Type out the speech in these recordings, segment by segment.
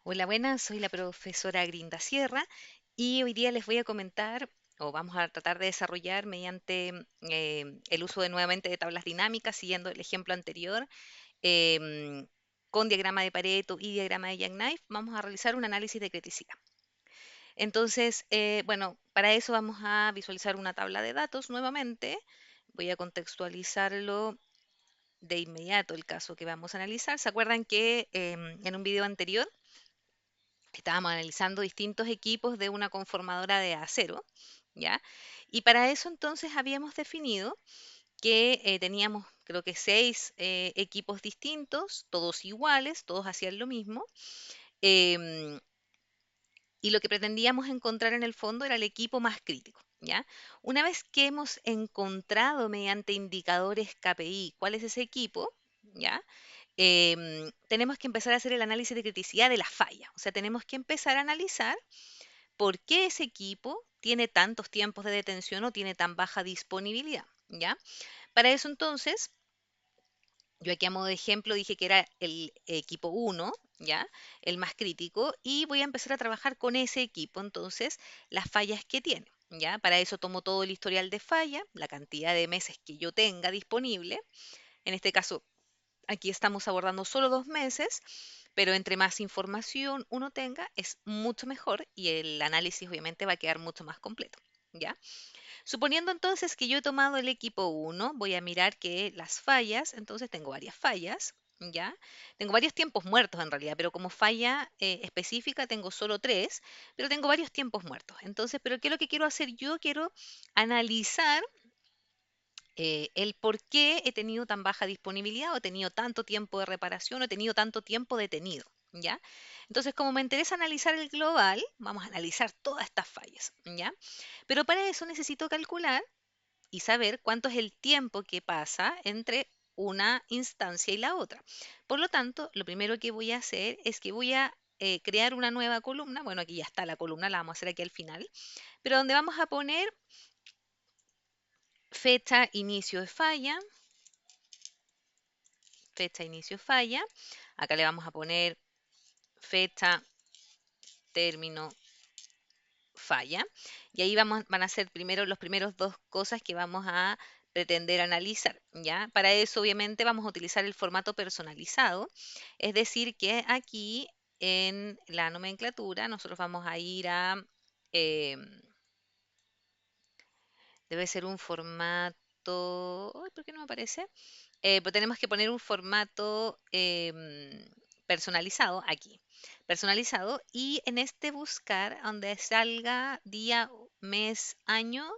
Hola, buenas, soy la profesora Grinda Sierra y hoy día les voy a comentar o vamos a tratar de desarrollar mediante el uso de nuevamente de tablas dinámicas, siguiendo el ejemplo anterior, em, con diagrama de Pareto y diagrama de Jackknife, vamos a realizar un análisis de criticidad. Entonces, bueno, para eso vamos a visualizar una tabla de datos nuevamente. Voy a contextualizarlo de inmediato el caso que vamos a analizar. ¿Se acuerdan que en un video anterior estábamos analizando distintos equipos de una conformadora de acero, ¿ya? Y para eso entonces habíamos definido que teníamos, creo que 6 equipos distintos, todos iguales, todos hacían lo mismo, em, y lo que pretendíamos encontrar en el fondo era el equipo más crítico, ¿ya? Una vez que hemos encontrado mediante indicadores KPI cuál es ese equipo, ¿ya? Tenemos que empezar a hacer el análisis de criticidad de la falla. O sea, tenemos que empezar a analizar por qué ese equipo tiene tantos tiempos de detención o tiene tan baja disponibilidad, ¿ya? Para eso entonces, yo aquí a modo de ejemplo dije que era el equipo uno, ¿ya? El más crítico, y voy a empezar a trabajar con ese equipo, entonces, las fallas que tiene, ¿ya? Para eso tomo todo el historial de falla, la cantidad de meses que yo tenga disponible. En este caso, aquí estamos abordando solo 2 meses, pero entre más información uno tenga, es mucho mejor y el análisis obviamente va a quedar mucho más completo, ¿ya? Suponiendo entonces que yo he tomado el equipo uno, voy a mirar que las fallas, entonces tengo varias fallas, ¿ya? Tengo varios tiempos muertos en realidad, pero como falla específica tengo solo 3, pero tengo varios tiempos muertos. Entonces, ¿pero qué es lo que quiero hacer yo? Quiero analizar el por qué he tenido tan baja disponibilidad o he tenido tanto tiempo de reparación o he tenido tanto tiempo detenido, ¿ya? Entonces, como me interesa analizar el global, vamos a analizar todas estas fallas, ¿ya? Pero para eso necesito calcular y saber cuánto es el tiempo que pasa entre una instancia y la otra. Por lo tanto, lo primero que voy a hacer es que voy a crear una nueva columna. Bueno, aquí ya está la columna, la vamos a hacer aquí al final, pero donde vamos a poner fecha inicio de falla, fecha inicio falla. Acá le vamos a poner fecha término falla. Y ahí van a ser primero los primeros dos cosas que vamos a pretender analizar, ¿ya? Para eso, obviamente, vamos a utilizar el formato personalizado. Es decir, que aquí en la nomenclatura nosotros vamos a ir a, eh, debe ser un formato, ay, ¿por qué no me aparece? Pues tenemos que poner un formato personalizado aquí. Personalizado y en este buscar donde salga día, mes, año,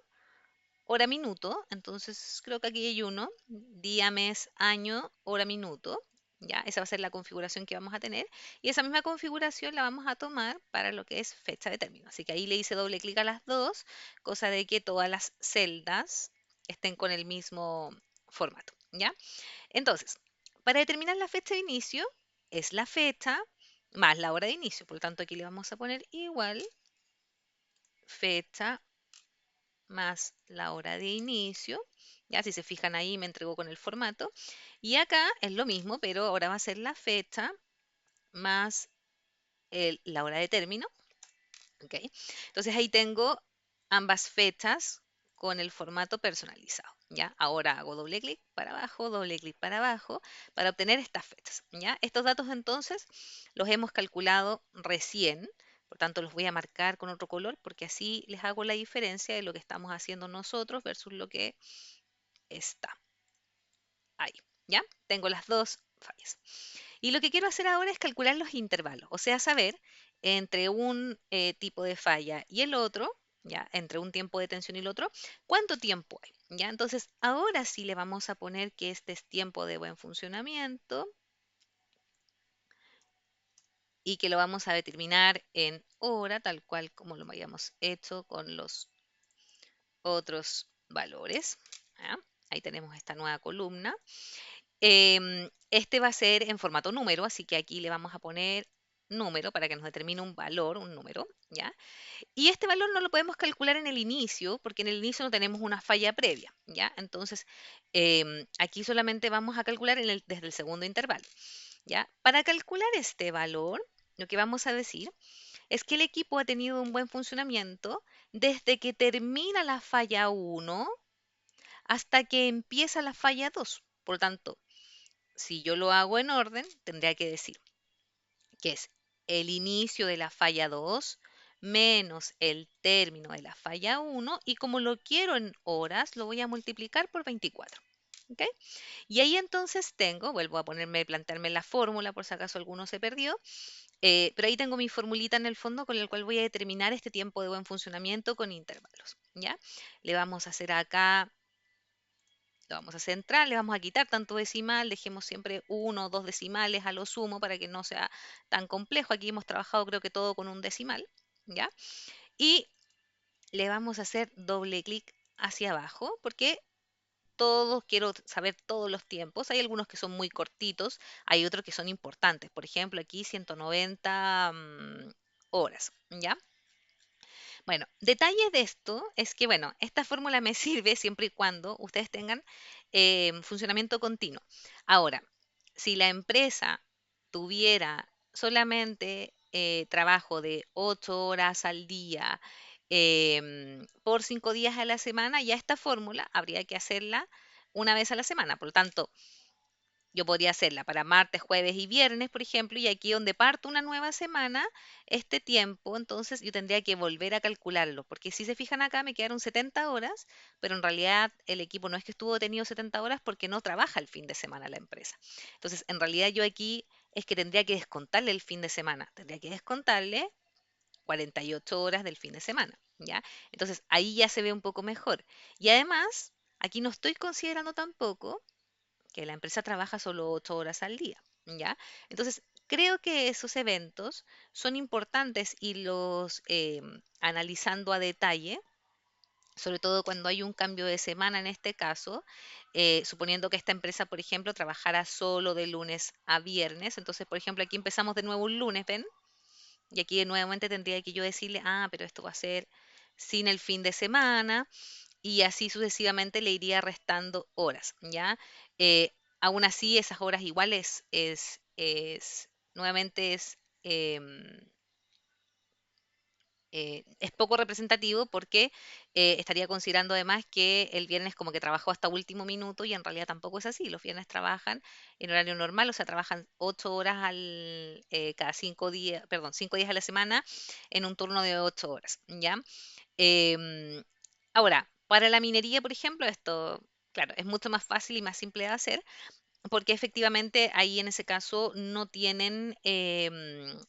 hora, minuto. Entonces creo que aquí hay uno. Día, mes, año, hora, minuto. Ya, esa va a ser la configuración que vamos a tener. Y esa misma configuración la vamos a tomar para lo que es fecha de término. Así que ahí le hice doble clic a las dos, cosa de que todas las celdas estén con el mismo formato. ¿Ya? Entonces, para determinar la fecha de inicio, es la fecha más la hora de inicio. Por lo tanto, aquí le vamos a poner igual fecha más la hora de inicio. Ya, si se fijan ahí, me entregó con el formato. Y acá es lo mismo, pero ahora va a ser la fecha más la hora de término. ¿Ok? Entonces ahí tengo ambas fechas con el formato personalizado. ¿Ya? Ahora hago doble clic para abajo, para obtener estas fechas. ¿Ya? Estos datos entonces los hemos calculado recién, por tanto los voy a marcar con otro color porque así les hago la diferencia de lo que estamos haciendo nosotros versus lo que está ahí. ¿Ya? Tengo las dos fallas. Y lo que quiero hacer ahora es calcular los intervalos, o sea, saber entre un tipo de falla y el otro, ya, entre un tiempo de tensión y el otro, cuánto tiempo hay, ya. Entonces, ahora sí le vamos a poner que este es tiempo de buen funcionamiento y que lo vamos a determinar en hora, tal cual como lo habíamos hecho con los otros valores. ¿Ya? Ahí tenemos esta nueva columna. Este va a ser en formato número, así que aquí le vamos a poner número para que nos determine un valor, un número, ¿ya? Y este valor no lo podemos calcular en el inicio, porque en el inicio no tenemos una falla previa, ¿ya? Entonces, aquí solamente vamos a calcular desde el segundo intervalo, ¿ya? Para calcular este valor, lo que vamos a decir es que el equipo ha tenido un buen funcionamiento desde que termina la falla uno hasta que empieza la falla 2. Por lo tanto, si yo lo hago en orden, tendría que decir que es el inicio de la falla 2 menos el término de la falla uno, y como lo quiero en horas, lo voy a multiplicar por 24. ¿Ok? Y ahí entonces tengo, vuelvo a ponerme, plantearme la fórmula por si acaso alguno se perdió, pero ahí tengo mi formulita en el fondo con el cual voy a determinar este tiempo de buen funcionamiento con intervalos. ¿Ya? Le vamos a hacer acá, lo vamos a centrar, le vamos a quitar tanto decimal, dejemos siempre uno o dos decimales a lo sumo para que no sea tan complejo. Aquí hemos trabajado creo que todo con un decimal, ¿ya? Y le vamos a hacer doble clic hacia abajo porque todos, quiero saber todos los tiempos. Hay algunos que son muy cortitos, hay otros que son importantes. Por ejemplo, aquí 190 horas, ¿ya? Bueno, detalle de esto es que, bueno, esta fórmula me sirve siempre y cuando ustedes tengan funcionamiento continuo. Ahora, si la empresa tuviera solamente trabajo de 8 horas al día por 5 días a la semana, ya esta fórmula habría que hacerla una vez a la semana. Por lo tanto, yo podría hacerla para martes, jueves y viernes, por ejemplo, y aquí donde parto una nueva semana, este tiempo, entonces yo tendría que volver a calcularlo, porque si se fijan acá me quedaron 70 horas, pero en realidad el equipo no es que estuvo detenido 70 horas porque no trabaja el fin de semana la empresa. Entonces, en realidad yo aquí es que tendría que descontarle el fin de semana, tendría que descontarle 48 horas del fin de semana, ¿ya? Entonces, ahí ya se ve un poco mejor. Y además, aquí no estoy considerando tampoco que la empresa trabaja solo 8 horas al día, ¿ya? Entonces, creo que esos eventos son importantes y los analizando a detalle, sobre todo cuando hay un cambio de semana en este caso, suponiendo que esta empresa, por ejemplo, trabajara solo de lunes a viernes. Entonces, por ejemplo, aquí empezamos de nuevo un lunes, ¿ven? Y aquí nuevamente tendría que yo decirle, ah, pero esto va a ser sin el fin de semana, y así sucesivamente le iría restando horas, ¿ya? Aún así, esas horas iguales nuevamente es poco representativo porque estaría considerando además que el viernes como que trabajó hasta último minuto y en realidad tampoco es así. Los viernes trabajan en horario normal, o sea, trabajan 8 horas cada 5 días, perdón, 5 días a la semana en un turno de 8 horas, ¿ya? Em, Ahora, para la minería, por ejemplo, esto, claro, es mucho más fácil y más simple de hacer, porque efectivamente ahí en ese caso no tienen el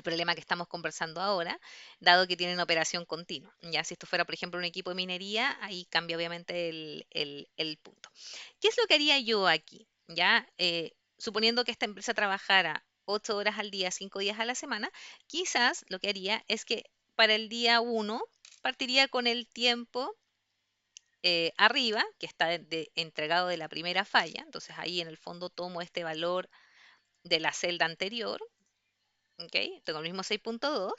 problema que estamos conversando ahora, dado que tienen operación continua. Ya si esto fuera, por ejemplo, un equipo de minería, ahí cambia obviamente el punto. ¿Qué es lo que haría yo aquí? Ya, suponiendo que esta empresa trabajara 8 horas al día, 5 días a la semana, quizás lo que haría es que para el día uno partiría con el tiempo arriba, que está entregado de la primera falla. Entonces ahí en el fondo tomo este valor de la celda anterior, ¿ok? Tengo el mismo 6.2.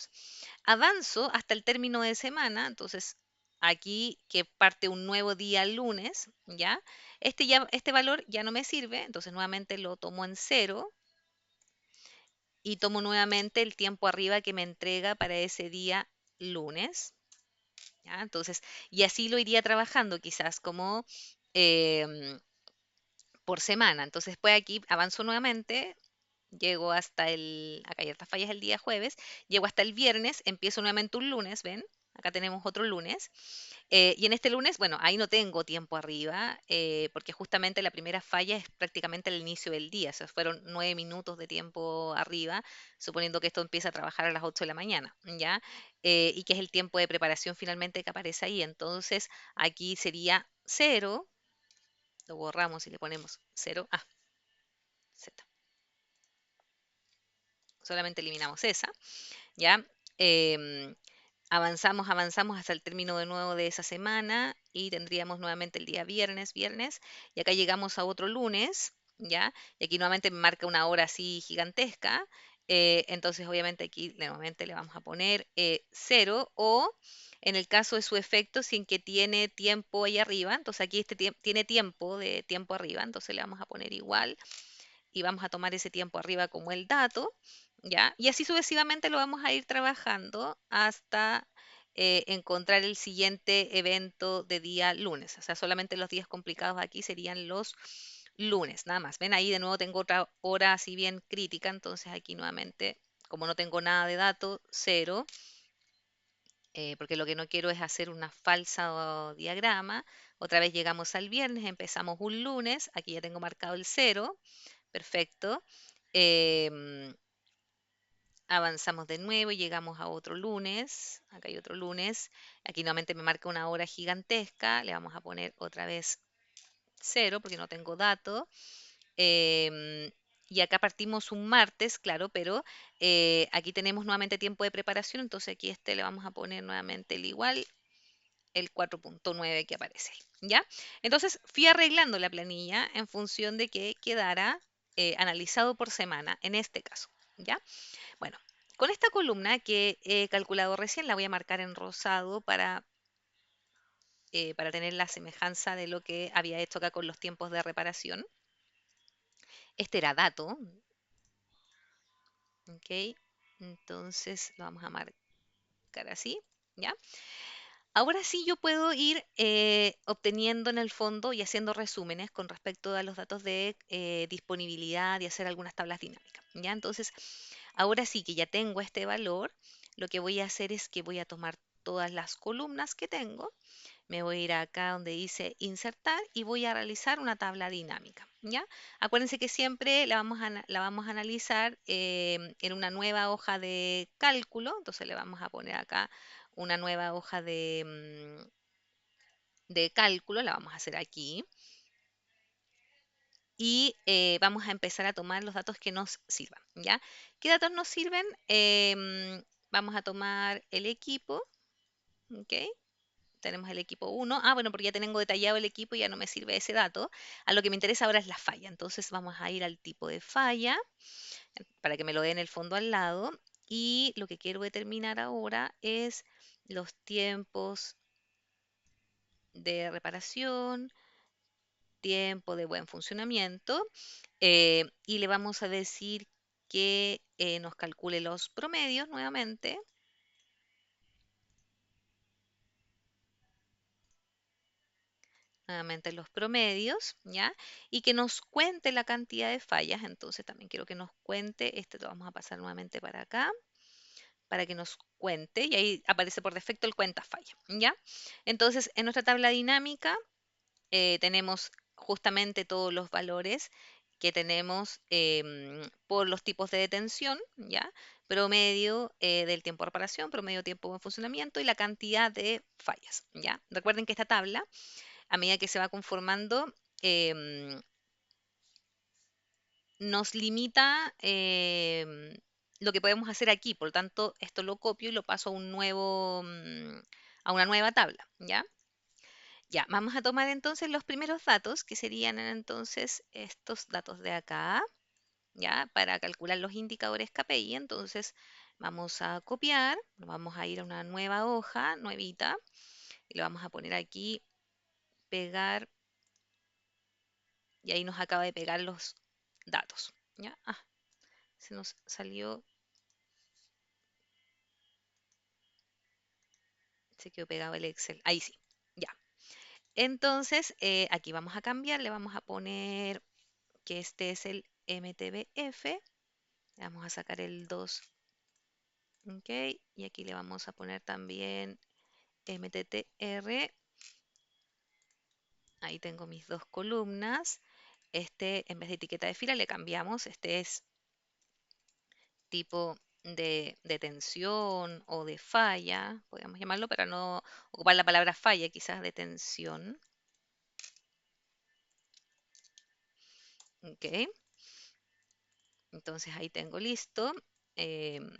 Avanzo hasta el término de semana, entonces aquí que parte un nuevo día el lunes, ¿ya? Este valor ya no me sirve, entonces nuevamente lo tomo en cero y tomo nuevamente el tiempo arriba que me entrega para ese día lunes, ¿ya? Entonces, y así lo iría trabajando quizás como em, por semana. Entonces, después aquí avanzo nuevamente, llego hasta acá hay estas fallas el día jueves, llego hasta el viernes, empiezo nuevamente un lunes, ¿ven? Acá tenemos otro lunes. Y en este lunes, bueno, ahí no tengo tiempo arriba, porque justamente la primera falla es prácticamente el inicio del día, o sea, fueron 9 minutos de tiempo arriba, suponiendo que esto empieza a trabajar a las 8 de la mañana, ¿ya? Y que es el tiempo de preparación finalmente que aparece ahí. Entonces, aquí sería cero, lo borramos y le ponemos cero, Z, solamente eliminamos esa, ¿ya? Em, avanzamos hasta el término de nuevo de esa semana y tendríamos nuevamente el día viernes, y acá llegamos a otro lunes, ¿ya? Y aquí nuevamente me marca una hora así gigantesca, entonces obviamente aquí nuevamente le vamos a poner 0, o en el caso de su efecto, sin que tiene tiempo ahí arriba, entonces aquí tiene tiempo de tiempo arriba, entonces le vamos a poner igual y vamos a tomar ese tiempo arriba como el dato, ¿ya? Y así sucesivamente lo vamos a ir trabajando hasta encontrar el siguiente evento de día lunes. O sea, solamente los días complicados aquí serían los lunes, nada más. Ven ahí de nuevo tengo otra hora así bien crítica, entonces aquí nuevamente, como no tengo nada de dato, cero, porque lo que no quiero es hacer una falsa diagrama. Otra vez llegamos al viernes, empezamos un lunes, aquí ya tengo marcado el cero, perfecto. Em, Avanzamos de nuevo y llegamos a otro lunes. Acá hay otro lunes. Aquí nuevamente me marca una hora gigantesca. Le vamos a poner otra vez cero porque no tengo dato. Em, y acá partimos un martes, claro, pero aquí tenemos nuevamente tiempo de preparación. Entonces aquí le vamos a poner nuevamente el igual, el 4.9 que aparece ahí, ¿ya? Entonces fui arreglando la planilla en función de que quedara analizado por semana, en este caso, ¿ya? Bueno, con esta columna que he calculado recién, la voy a marcar en rosado para tener la semejanza de lo que había hecho acá con los tiempos de reparación. Este era dato, ¿ok? Entonces lo vamos a marcar así, ¿ya? Ahora sí yo puedo ir obteniendo en el fondo y haciendo resúmenes con respecto a los datos de disponibilidad y hacer algunas tablas dinámicas, ¿ya? Entonces, ahora sí que ya tengo este valor, lo que voy a hacer es que voy a tomar todas las columnas que tengo, me voy a ir acá donde dice insertar y voy a realizar una tabla dinámica, ¿ya? Acuérdense que siempre la vamos a analizar en una nueva hoja de cálculo, entonces le vamos a poner acá una nueva hoja de cálculo, la vamos a hacer aquí y vamos a empezar a tomar los datos que nos sirvan, ¿ya? ¿Qué datos nos sirven? Vamos a tomar el equipo, ¿ok? Tenemos el equipo uno. Ah, bueno, porque ya tengo detallado el equipo y ya no me sirve ese dato. A lo que me interesa ahora es la falla. Entonces vamos a ir al tipo de falla para que me lo dé en el fondo al lado. Y lo que quiero determinar ahora es los tiempos de reparación, tiempo de buen funcionamiento. Y le vamos a decir que nos calcule los promedios nuevamente. Nuevamente los promedios, ¿ya? Y que nos cuente la cantidad de fallas. Entonces también quiero que nos cuente, este lo vamos a pasar nuevamente para acá, para que nos cuente, y ahí aparece por defecto el cuenta falla, ¿ya? Entonces, en nuestra tabla dinámica tenemos justamente todos los valores que tenemos por los tipos de detención, ¿ya? Promedio del tiempo de reparación, promedio tiempo de funcionamiento y la cantidad de fallas, ¿ya? Recuerden que esta tabla a medida que se va conformando, nos limita lo que podemos hacer aquí. Por lo tanto, esto lo copio y lo paso a a una nueva tabla, ¿ya? Ya, vamos a tomar entonces los primeros datos, que serían entonces estos datos de acá, ¿ya? Para calcular los indicadores KPI. Entonces, vamos a copiar, nos vamos a ir a una nueva hoja, nuevita, y le vamos a poner aquí, pegar, y ahí nos acaba de pegar los datos. ¿Ya? Ah, se nos salió, se quedó pegado el Excel. Ahí sí, ya. Entonces, aquí vamos a cambiar, le vamos a poner que este es el MTBF. Le vamos a sacar el 2, ¿ok? Y aquí le vamos a poner también MTTR. Ahí tengo mis dos columnas. Este, en vez de etiqueta de fila, le cambiamos. Este es tipo de tensión o de falla, podríamos llamarlo, para no ocupar la palabra falla, quizás de tensión. Ok, entonces ahí tengo listo. Em,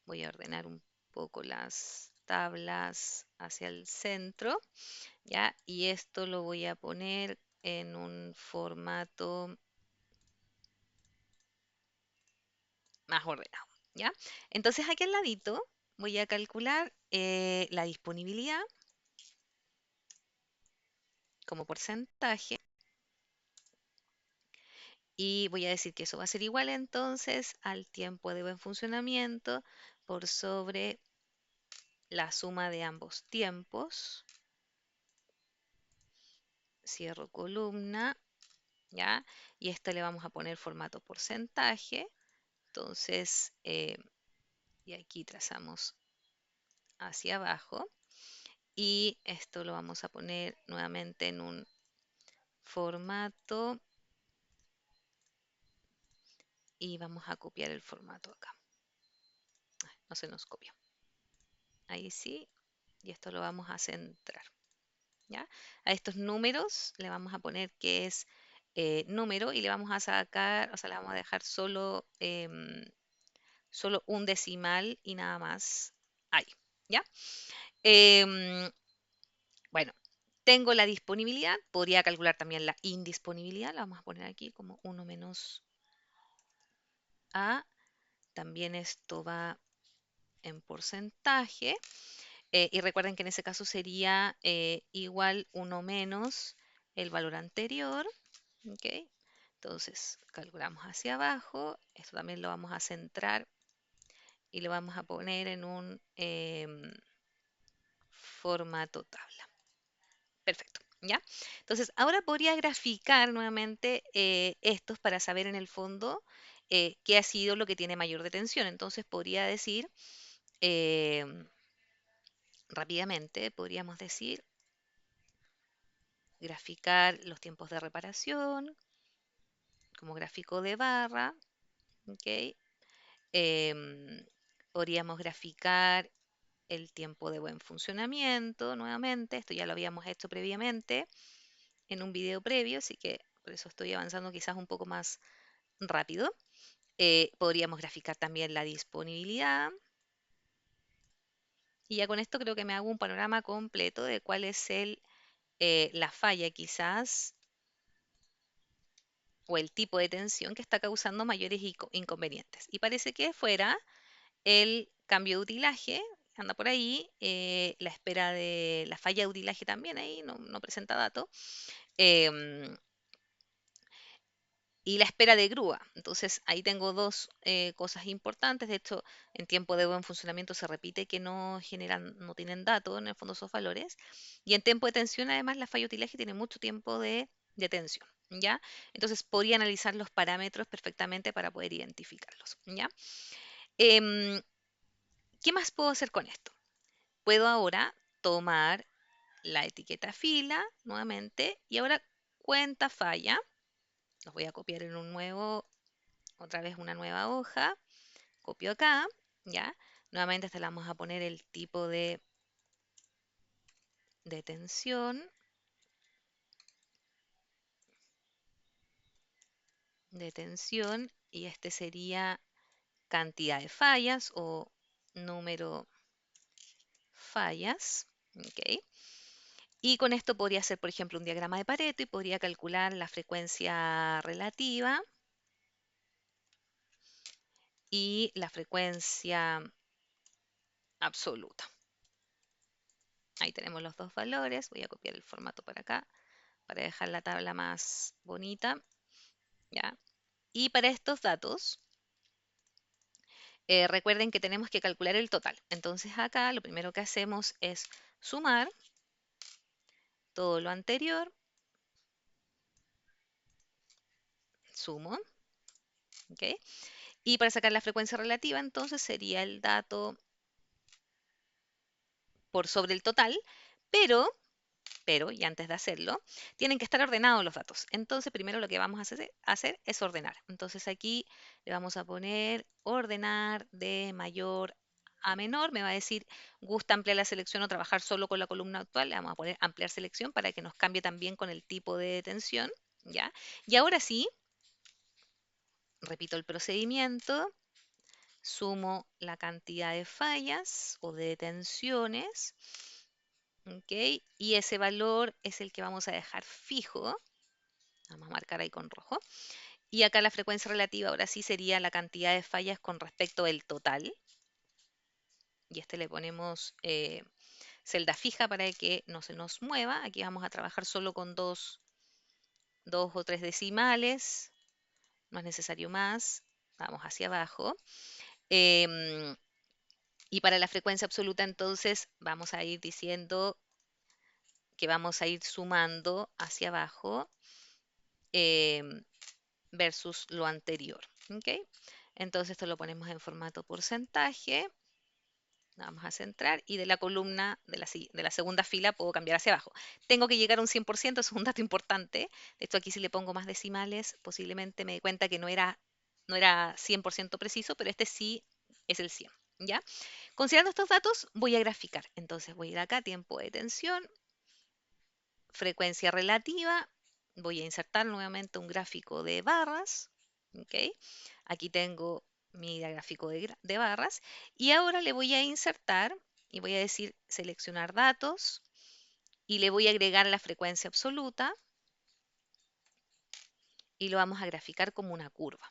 Voy a ordenar un poco las tablas hacia el centro, ¿ya? Y esto lo voy a poner en un formato más ordenado, ¿ya? Entonces aquí al ladito voy a calcular la disponibilidad como porcentaje Y voy a decir que eso va a ser igual entonces al tiempo de buen funcionamiento por sobre la suma de ambos tiempos. Cierro columna, ¿ya? Y esto le vamos a poner formato porcentaje. Entonces, y aquí trazamos hacia abajo. Y esto lo vamos a poner nuevamente en un formato y vamos a copiar el formato acá. No se nos copió. Ahí sí. Y esto lo vamos a centrar. ¿Ya? A estos números le vamos a poner que es número y le vamos a sacar, o sea, le vamos a dejar solo, solo un decimal y nada más ahí. ¿Ya? Em, bueno, tengo la disponibilidad, podría calcular también la indisponibilidad, la vamos a poner aquí como 1 menos A. También esto va en porcentaje. Y recuerden que en ese caso sería igual 1 menos el valor anterior. ¿Ok? Entonces calculamos hacia abajo. Esto también lo vamos a centrar y lo vamos a poner en un formato tabla. Perfecto. ¿Ya? Entonces ahora podría graficar nuevamente estos para saber en el fondo qué ha sido lo que tiene mayor detención. Entonces podría decir em, rápidamente, podríamos decir graficar los tiempos de reparación como gráfico de barra, ¿ok? Em, Podríamos graficar el tiempo de buen funcionamiento nuevamente, esto ya lo habíamos hecho previamente en un video previo, así que por eso estoy avanzando quizás un poco más rápido. Podríamos graficar también la disponibilidad y ya con esto creo que me hago un panorama completo de cuál es la falla quizás o el tipo de tensión que está causando mayores inconvenientes. Y parece que fuera el cambio de utilaje, anda por ahí, la espera de la falla de utilaje también ahí, no presenta dato, em, y la espera de grúa. Entonces ahí tengo dos cosas importantes. De hecho, en tiempo de buen funcionamiento se repite que no generan, no tienen datos en el fondo esos valores. Y en tiempo de tensión, además, la falla de utilaje tiene mucho tiempo de tensión. ¿Ya? Entonces podría analizar los parámetros perfectamente para poder identificarlos. ¿Ya? Em, ¿Qué más puedo hacer con esto? Puedo ahora tomar la etiqueta fila nuevamente y ahora cuenta falla. Los voy a copiar en un nuevo, otra vez una nueva hoja. Copio acá, ¿ya? Nuevamente esta le vamos a poner el tipo de tensión, y este sería cantidad de fallas o número fallas, ¿ok? Y con esto podría hacer, por ejemplo, un diagrama de Pareto y podría calcular la frecuencia relativa y la frecuencia absoluta. Ahí tenemos los dos valores. Voy a copiar el formato para acá para dejar la tabla más bonita. ¿Ya? Y para estos datos, recuerden que tenemos que calcular el total. Entonces acá lo primero que hacemos es sumar todo lo anterior. Sumo. ¿Ok? Y para sacar la frecuencia relativa, entonces sería el dato por sobre el total, pero y antes de hacerlo, tienen que estar ordenados los datos. Entonces, primero lo que vamos a hacer es ordenar. Entonces aquí le vamos a poner ordenar de mayor a menor. Me va a decir, ¿gusta ampliar la selección o trabajar solo con la columna actual? Le vamos a poner ampliar selección para que nos cambie también con el tipo de tensión. ¿Ya? Y ahora sí, repito el procedimiento, sumo la cantidad de fallas o de tensiones. ¿Ok? Y ese valor es el que vamos a dejar fijo. Vamos a marcar ahí con rojo. Y acá la frecuencia relativa ahora sí sería la cantidad de fallas con respecto del total. Y este le ponemos celda fija para que no se nos mueva. Aquí vamos a trabajar solo con dos o tres decimales. no es necesario más, vamos hacia abajo. Em, y para la frecuencia absoluta, entonces, vamos a ir diciendo que vamos a ir sumando hacia abajo em, versus lo anterior. ¿Ok? Entonces, esto lo ponemos en formato porcentaje. Vamos a centrar y de la columna de la segunda fila puedo cambiar hacia abajo. Tengo que llegar a un 100%, eso es un dato importante. De hecho, aquí si le pongo más decimales, posiblemente me dé cuenta que no era 100% preciso, pero este sí es el 100. ¿Ya? Considerando estos datos, voy a graficar. Entonces voy a ir acá, tiempo de tensión, frecuencia relativa. Voy a insertar nuevamente un gráfico de barras. ¿Ok? Aquí tengo mi gráfico de barras. Y ahora le voy a insertar y voy a decir seleccionar datos y le voy a agregar la frecuencia absoluta y lo vamos a graficar como una curva.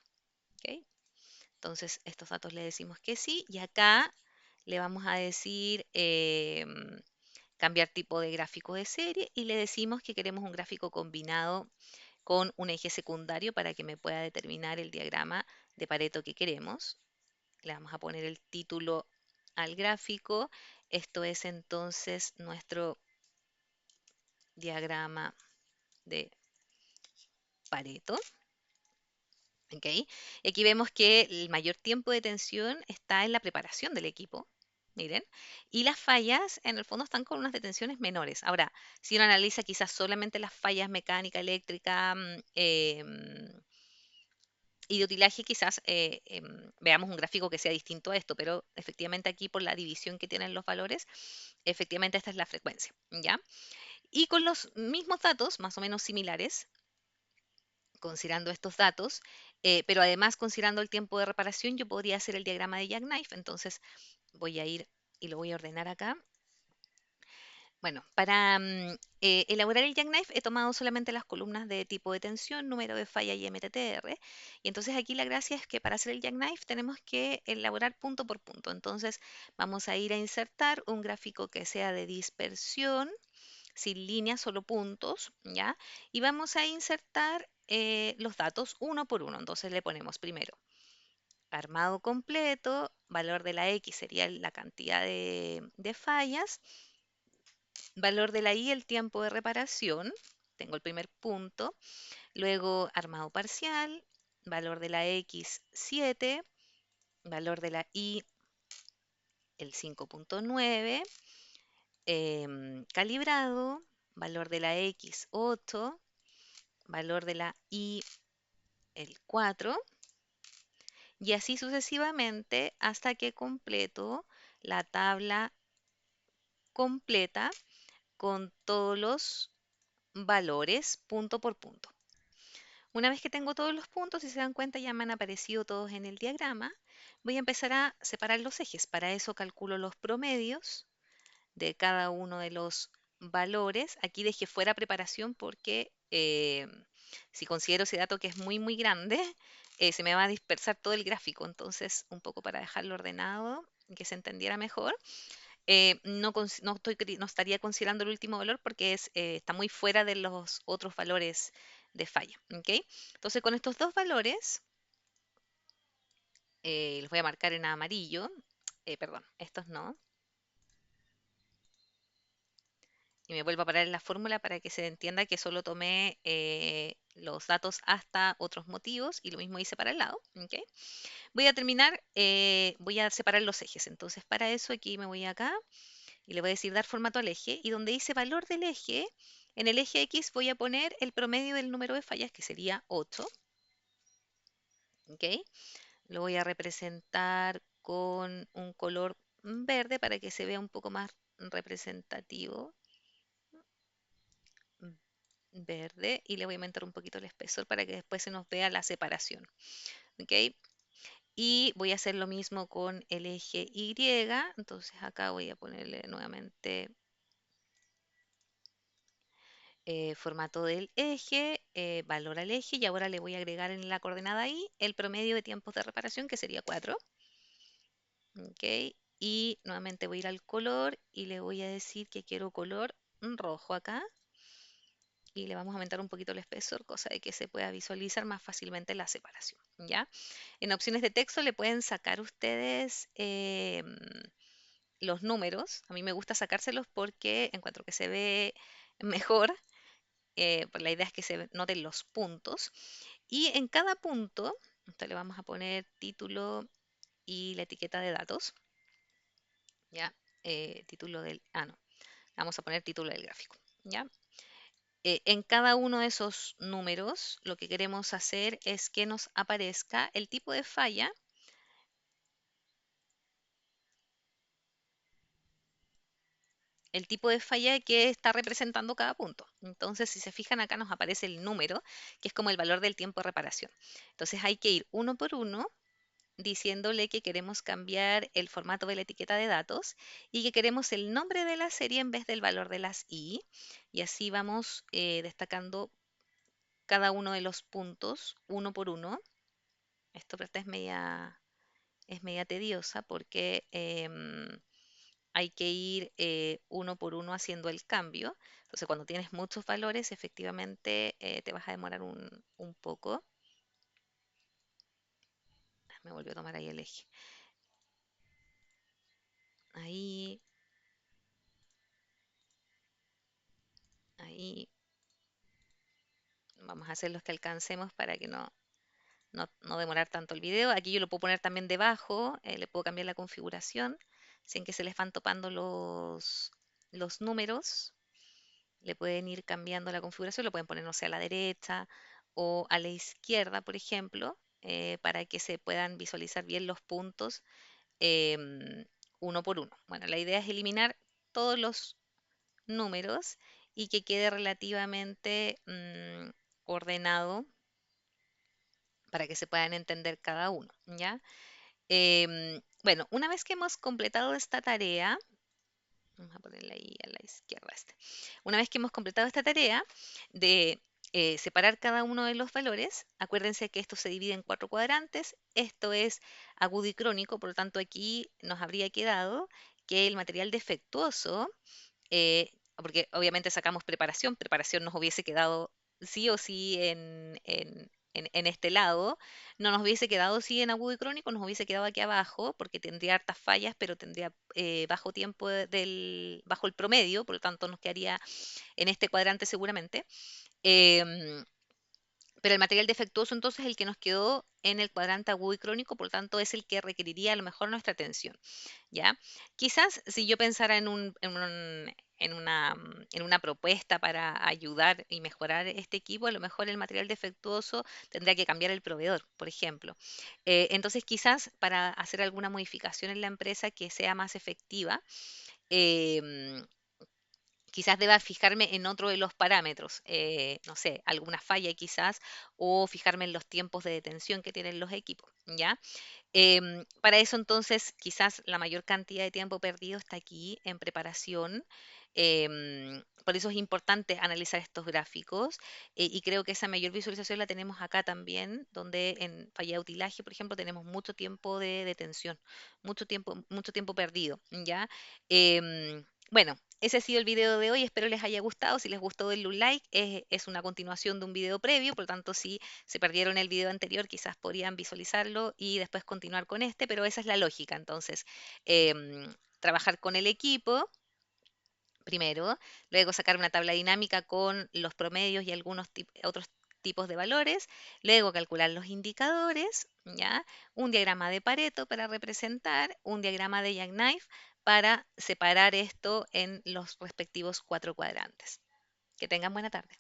¿Ok? Entonces, estos datos le decimos que sí y acá le vamos a decir cambiar tipo de gráfico de serie y le decimos que queremos un gráfico combinado con un eje secundario para que me pueda determinar el diagrama de Pareto que queremos. Le vamos a poner el título al gráfico. Esto es entonces nuestro diagrama de Pareto. ¿Ok? Y aquí vemos que el mayor tiempo de tensión está en la preparación del equipo. Miren, y las fallas en el fondo están con unas detenciones menores. Ahora, si uno analiza quizás solamente las fallas mecánica, eléctrica, y de utilaje, quizás veamos un gráfico que sea distinto a esto, pero efectivamente aquí por la división que tienen los valores, efectivamente esta es la frecuencia, ¿ya? Y con los mismos datos, más o menos similares, considerando estos datos, pero además considerando el tiempo de reparación, yo podría hacer el diagrama de Jackknife. Entonces voy a ir y lo voy a ordenar acá. Bueno, para elaborar el Jackknife he tomado solamente las columnas de tipo de tensión, número de falla y MTTR. Y entonces aquí la gracia es que para hacer el Jackknife tenemos que elaborar punto por punto. Entonces vamos a ir a insertar un gráfico que sea de dispersión, sin líneas, solo puntos, ¿ya? Y vamos a insertar los datos uno por uno. Entonces le ponemos primero armado completo, valor de la X sería la cantidad de fallas, valor de la Y el tiempo de reparación, tengo el primer punto, luego armado parcial, valor de la X 7, valor de la Y el 5.9, calibrado, valor de la X 8, valor de la Y el 4 y así sucesivamente hasta que completo la tabla completa con todos los valores punto por punto. Una vez que tengo todos los puntos, si se dan cuenta ya me han aparecido todos en el diagrama, voy a empezar a separar los ejes. Para eso calculo los promedios de cada uno de los valores. Aquí dejé fuera preparación porque si considero ese dato que es muy, muy grande, se me va a dispersar todo el gráfico. Entonces, un poco para dejarlo ordenado y que se entendiera mejor, no estaría considerando el último valor porque está muy fuera de los otros valores de falla. ¿Ok? Entonces, con estos dos valores, los voy a marcar en amarillo. Perdón, estos no. Y me vuelvo a parar en la fórmula para que se entienda que solo tomé los datos hasta otros motivos y lo mismo hice para el lado. ¿Ok? Voy a terminar, voy a separar los ejes. Entonces, para eso aquí me voy acá y le voy a decir dar formato al eje y donde dice valor del eje, en el eje X voy a poner el promedio del número de fallas que sería 8. ¿Ok? Lo voy a representar con un color verde para que se vea un poco más representativo. Verde y le voy a aumentar un poquito el espesor para que después se nos vea la separación. ¿Ok? Y voy a hacer lo mismo con el eje Y. Entonces acá voy a ponerle nuevamente formato del eje, valor al eje y ahora le voy a agregar en la coordenada Y el promedio de tiempos de reparación que sería 4. ¿Ok? Y nuevamente voy a ir al color y le voy a decir que quiero color rojo acá. y le vamos a aumentar un poquito el espesor, cosa de que se pueda visualizar más fácilmente la separación, ¿ya? En opciones de texto le pueden sacar ustedes los números. A mí me gusta sacárselos porque encuentro que se ve mejor. Pues la idea es que se noten los puntos. Y en cada punto, entonces le vamos a poner título y la etiqueta de datos, ¿ya? Título del, no, vamos a poner título del gráfico, ¿ya? En cada uno de esos números, lo que queremos hacer es que nos aparezca el tipo de falla, que está representando cada punto. Entonces, si se fijan acá nos aparece el número, que es como el valor del tiempo de reparación. Entonces hay que ir uno por uno diciéndole que queremos cambiar el formato de la etiqueta de datos y que queremos el nombre de la serie en vez del valor de las i. Y así vamos destacando cada uno de los puntos uno por uno. Esto esta es media tediosa porque hay que ir uno por uno haciendo el cambio. Entonces, cuando tienes muchos valores, efectivamente te vas a demorar un poco. Me volvió a tomar ahí el eje. Ahí, ahí. Vamos a hacer los que alcancemos para que no demorar tanto el video. Aquí yo lo puedo poner también debajo, le puedo cambiar la configuración, sin que se les van topando los números. Le pueden ir cambiando la configuración, lo pueden poner, no sé, a la derecha o a la izquierda, por ejemplo, para que se puedan visualizar bien los puntos em, uno por uno. Bueno, la idea es eliminar todos los números y que quede relativamente ordenado para que se puedan entender cada uno, ¿ya? Bueno, una vez que hemos completado esta tarea, vamos a ponerla ahí a la izquierda. Una vez que hemos completado esta tarea de separar cada uno de los valores, acuérdense que esto se divide en 4 cuadrantes. Esto es agudo y crónico, por lo tanto aquí nos habría quedado que el material defectuoso porque obviamente sacamos preparación, preparación nos hubiese quedado sí o sí en este lado, no nos hubiese quedado sí en agudo y crónico, nos hubiese quedado aquí abajo, porque tendría hartas fallas, pero tendría bajo tiempo bajo el promedio, por lo tanto nos quedaría en este cuadrante seguramente. Em, pero el material defectuoso entonces es el que nos quedó en el cuadrante agudo y crónico, por lo tanto es el que requeriría a lo mejor nuestra atención. ¿Ya? Quizás si yo pensara en una propuesta para ayudar y mejorar este equipo, a lo mejor el material defectuoso tendría que cambiar el proveedor, por ejemplo. Entonces, quizás para hacer alguna modificación en la empresa que sea más efectiva, em, quizás deba fijarme en otro de los parámetros, no sé, alguna falla quizás, o fijarme en los tiempos de detención que tienen los equipos, ¿ya? Para eso entonces quizás la mayor cantidad de tiempo perdido está aquí en preparación. Por eso es importante analizar estos gráficos y creo que esa mayor visualización la tenemos acá también, donde en falla de utilaje, por ejemplo, tenemos mucho tiempo de detención, mucho tiempo perdido, ¿ya? Bueno, ese ha sido el video de hoy, espero les haya gustado. Si les gustó, denle un like. Es una continuación de un video previo, por lo tanto, si se perdieron el video anterior, quizás podrían visualizarlo y después continuar con este, pero esa es la lógica. Entonces, trabajar con el equipo primero, luego sacar una tabla dinámica con los promedios y algunos otros tipos de valores, luego calcular los indicadores, ¿ya? Un diagrama de Pareto para representar, un diagrama de Jackknife para separar esto en los respectivos 4 cuadrantes. Que tengan buena tarde.